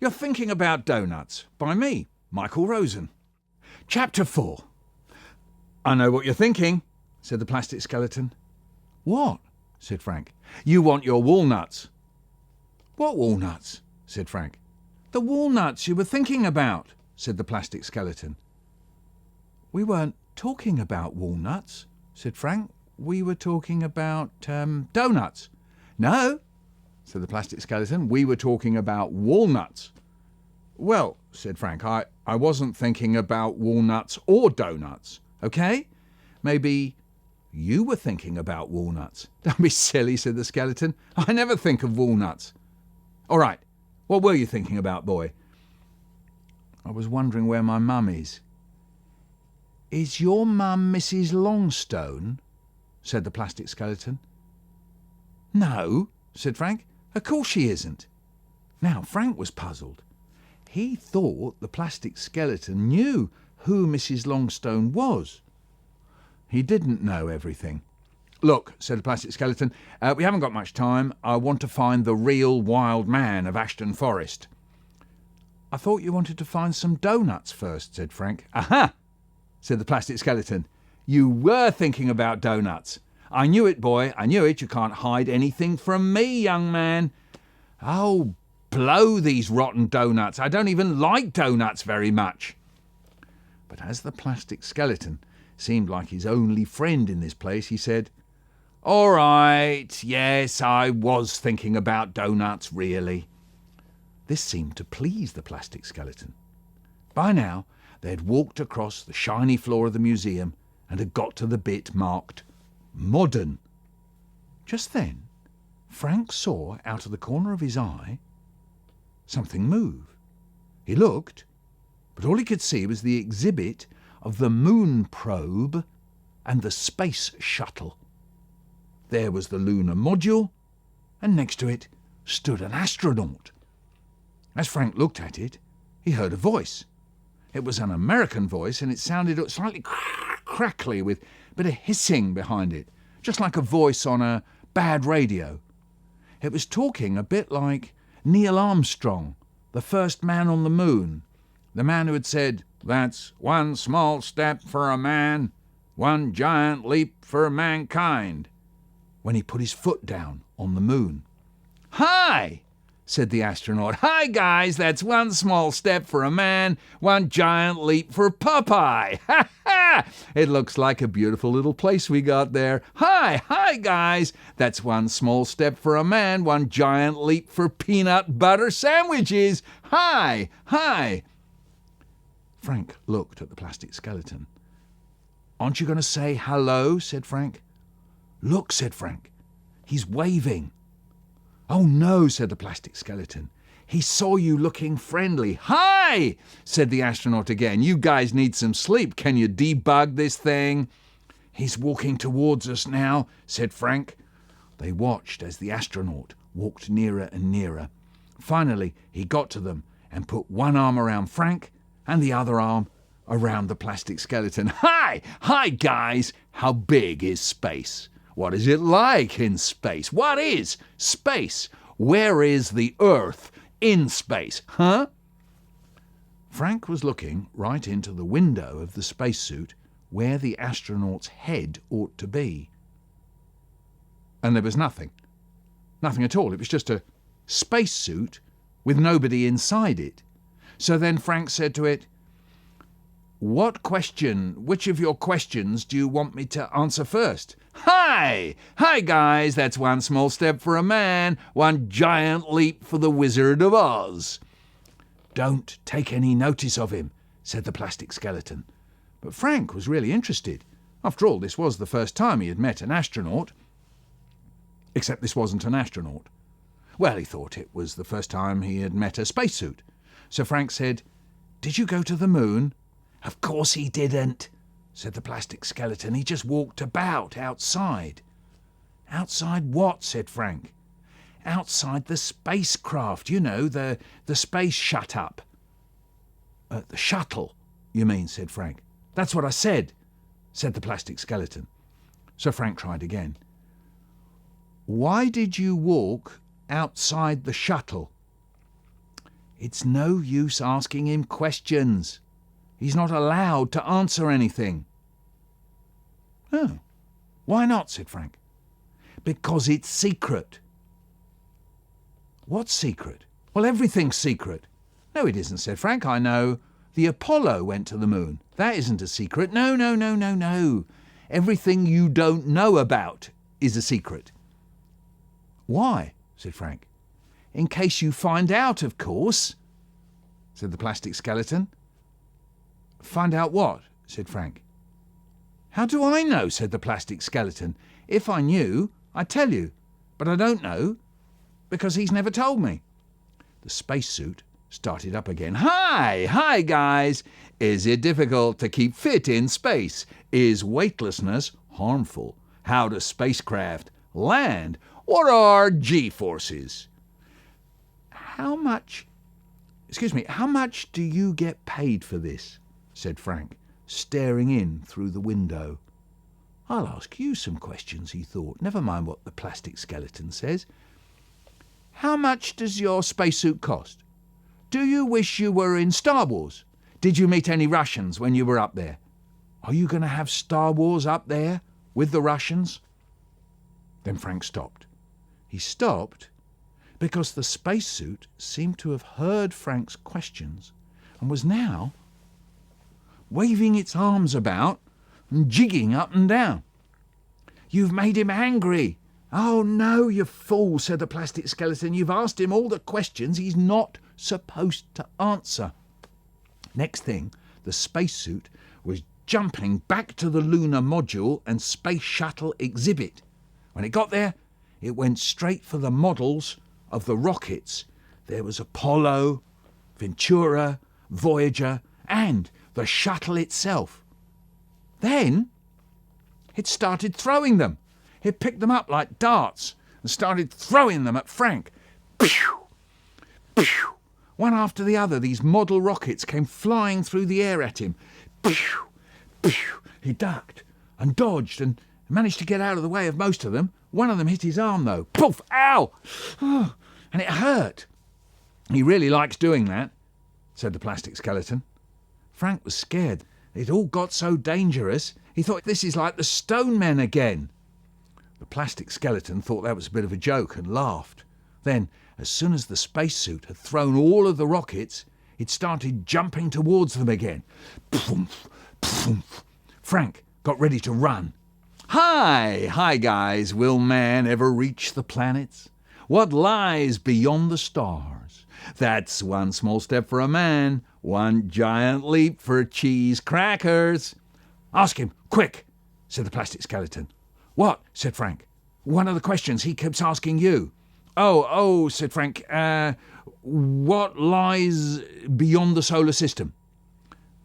You're Thinking About Doughnuts by me, Michael Rosen. Chapter 4. I know what you're thinking, said the plastic skeleton. What? Said Frank. You want your walnuts. What walnuts? Said Frank. The walnuts you were thinking about, said the plastic skeleton. We weren't talking about walnuts, said Frank. We were talking about doughnuts. No, said the plastic skeleton. We were talking about walnuts. Well, said Frank, I wasn't thinking about walnuts or doughnuts, okay? Maybe you were thinking about walnuts. Don't be silly, said the skeleton. I never think of walnuts. All right, what were you thinking about, boy? I was wondering where my mum is. Is your mum Mrs. Longstone? Said the plastic skeleton. No, said Frank. Of course she isn't. Now Frank was puzzled. He thought the plastic skeleton knew who Mrs. Longstone was. He didn't know everything. Look, said the plastic skeleton, we haven't got much time. I want to find the real wild man of Ashton Forest. I thought you wanted to find some doughnuts first, said Frank. Aha, said the plastic skeleton. You were thinking about doughnuts. I knew it, boy. I knew it. You can't hide anything from me, young man. Oh, blow these rotten doughnuts. I don't even like doughnuts very much. But as the plastic skeleton seemed like his only friend in this place, he said, All right, yes, I was thinking about doughnuts, really. This seemed to please the plastic skeleton. By now, they had walked across the shiny floor of the museum and had got to the bit marked Modern. Just then, Frank saw out of the corner of his eye something move. He looked, but all he could see was the exhibit of the moon probe and the space shuttle. There was the lunar module, and next to it stood an astronaut. As Frank looked at it, he heard a voice. It was an American voice, and it sounded slightly crackly with a bit of hissing behind it, just like a voice on a bad radio. It was talking a bit like Neil Armstrong, the first man on the moon, the man who had said, That's one small step for a man, one giant leap for mankind, when he put his foot down on the moon. Hi, said the astronaut. Hi, guys, that's one small step for a man, one giant leap for Popeye. Ha ha! It looks like a beautiful little place we got there. Hi, guys, that's one small step for a man, one giant leap for peanut butter sandwiches. Hi. Frank looked at the plastic skeleton. Aren't you going to say hello? Said Frank. Look, said Frank. He's waving. Oh, no, said the plastic skeleton. He saw you looking friendly. Hi, said the astronaut again. You guys need some sleep. Can you debug this thing? He's walking towards us now, said Frank. They watched as the astronaut walked nearer and nearer. Finally, he got to them and put one arm around Frank and the other arm around the plastic skeleton. Hi, guys. How big is space? What is it like in space? What is space? Where is the Earth in space? Huh? Frank was looking right into the window of the spacesuit where the astronaut's head ought to be. And there was nothing. Nothing at all. It was just a spacesuit with nobody inside it. So then Frank said to it, Which of your questions do you want me to answer first? Hi, guys, that's one small step for a man, one giant leap for the Wizard of Oz. Don't take any notice of him, said the plastic skeleton. But Frank was really interested. After all, this was the first time he had met an astronaut. Except this wasn't an astronaut. Well, he thought it was the first time he had met a spacesuit. So Frank said, Did you go to the moon? Of course he didn't, said the plastic skeleton. He just walked about outside. Outside what? Said Frank. Outside the spacecraft, you know, the space shut-up. The shuttle, you mean, said Frank. That's what I said, said the plastic skeleton. So Frank tried again. Why did you walk outside the shuttle? It's no use asking him questions. He's not allowed to answer anything. Oh, why not? Said Frank. Because it's secret. What's secret? Well, everything's secret. No, it isn't, said Frank. I know. The Apollo went to the moon. That isn't a secret. No. Everything you don't know about is a secret. Why? Said Frank. In case you find out, of course, said the plastic skeleton. Find out what? Said Frank. How do I know? Said the plastic skeleton. If I knew, I'd tell you. But I don't know, because he's never told me. The spacesuit started up again. Hi, guys. Is it difficult to keep fit in space? Is weightlessness harmful? How does spacecraft land? What are G-forces? How much do you get paid for this? Said Frank, staring in through the window. I'll ask you some questions, he thought. Never mind what the plastic skeleton says. How much does your spacesuit cost? Do you wish you were in Star Wars? Did you meet any Russians when you were up there? Are you going to have Star Wars up there with the Russians? Then Frank stopped. He stopped because the spacesuit seemed to have heard Frank's questions and was now waving its arms about and jigging up and down. You've made him angry. Oh, no, you fool, said the plastic skeleton. You've asked him all the questions he's not supposed to answer. Next thing, the spacesuit was jumping back to the lunar module and space shuttle exhibit. When it got there, it went straight for the models of the rockets. There was Apollo, Ventura, Voyager, and the shuttle itself. Then it started throwing them. It picked them up like darts and started throwing them at Frank. Pew! Pew! One after the other, these model rockets came flying through the air at him. Pew! Pew! He ducked and dodged and managed to get out of the way of most of them. One of them hit his arm, though. Poof! Ow! Oh, and it hurt. He really likes doing that, said the plastic skeleton. Frank was scared. It all got so dangerous. He thought, this is like the Stone Men again. The plastic skeleton thought that was a bit of a joke and laughed. Then, as soon as the spacesuit had thrown all of the rockets, it started jumping towards them again. Poof, poof. Frank got ready to run. Hi, guys. Will man ever reach the planets? What lies beyond the stars? That's one small step for a man, one giant leap for cheese crackers. Ask him, quick, said the plastic skeleton. What? Said Frank. One of the questions he keeps asking you. Oh, said Frank. What lies beyond the solar system?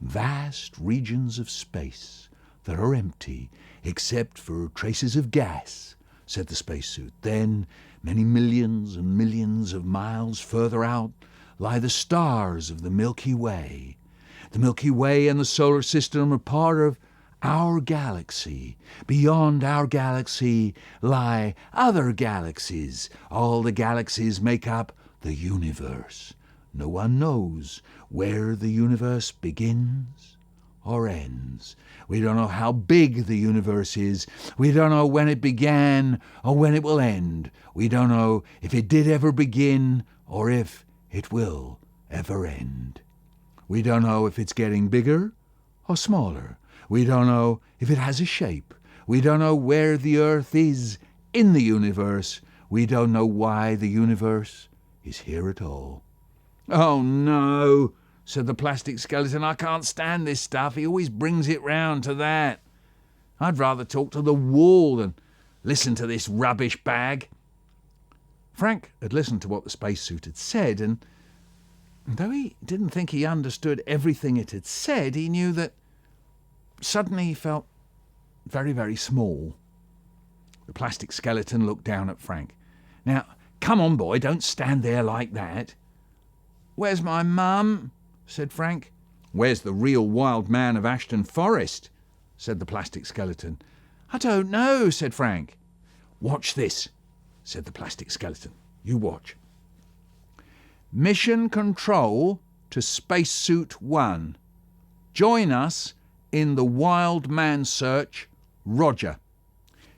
Vast regions of space that are empty except for traces of gas, said the spacesuit. Then, many millions and millions of miles further out lie the stars of the Milky Way. The Milky Way and the solar system are part of our galaxy. Beyond our galaxy lie other galaxies. All the galaxies make up the universe. No one knows where the universe begins or ends. We don't know how big the universe is. We don't know when it began or when it will end. We don't know if it did ever begin or if it will ever end. We don't know if it's getting bigger or smaller. We don't know if it has a shape. We don't know where the Earth is in the universe. We don't know why the universe is here at all. Oh, no, said the plastic skeleton. I can't stand this stuff. He always brings it round to that. I'd rather talk to the wall than listen to this rubbish bag. Frank had listened to what the spacesuit had said, and though he didn't think he understood everything it had said, he knew that suddenly he felt very, very small. The plastic skeleton looked down at Frank. Now, come on, boy, don't stand there like that. Where's my mum? Said Frank. Where's the real wild man of Ashton Forest? Said the plastic skeleton. I don't know, said Frank. Watch this, said the plastic skeleton. You watch. Mission control to spacesuit 1. Join us in the wild man search. Roger.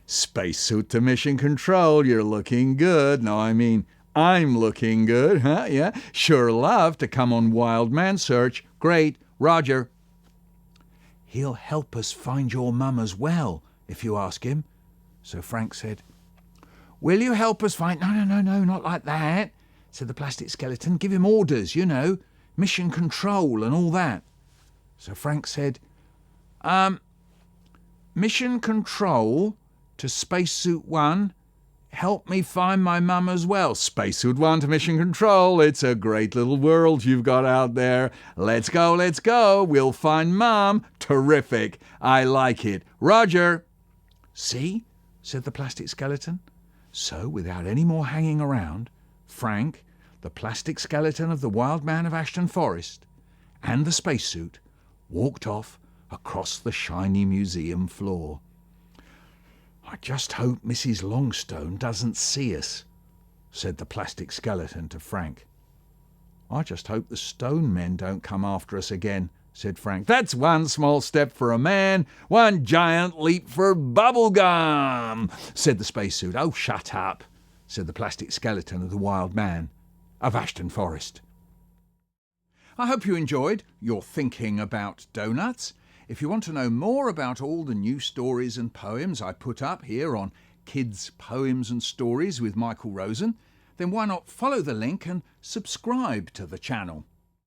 Spacesuit to mission control. You're looking good. No, I mean, I'm looking good, huh? Yeah. Sure love to come on wild man search. Great. Roger. He'll help us find your mum as well, if you ask him. So Frank said, Will you help us find... No, not like that, said the plastic skeleton. Give him orders, you know, mission control and all that. So Frank said, Mission control to spacesuit 1. Help me find my mum as well. Spacesuit 1 to mission control. It's a great little world you've got out there. Let's go. We'll find mum. Terrific. I like it. Roger. See, said the plastic skeleton. So, without any more hanging around, Frank, the plastic skeleton of the wild man of Ashton Forest, and the spacesuit walked off across the shiny museum floor. I just hope Mrs. Longstone doesn't see us, said the plastic skeleton to Frank. I just hope the stone men don't come after us again, said Frank. That's one small step for a man, one giant leap for bubblegum, said the spacesuit. Oh, shut up, said the plastic skeleton of the wild man of Ashton Forest. I hope you enjoyed your thinking about donuts. If you want to know more about all the new stories and poems I put up here on Kids Poems and Stories with Michael Rosen, then why not follow the link and subscribe to the channel.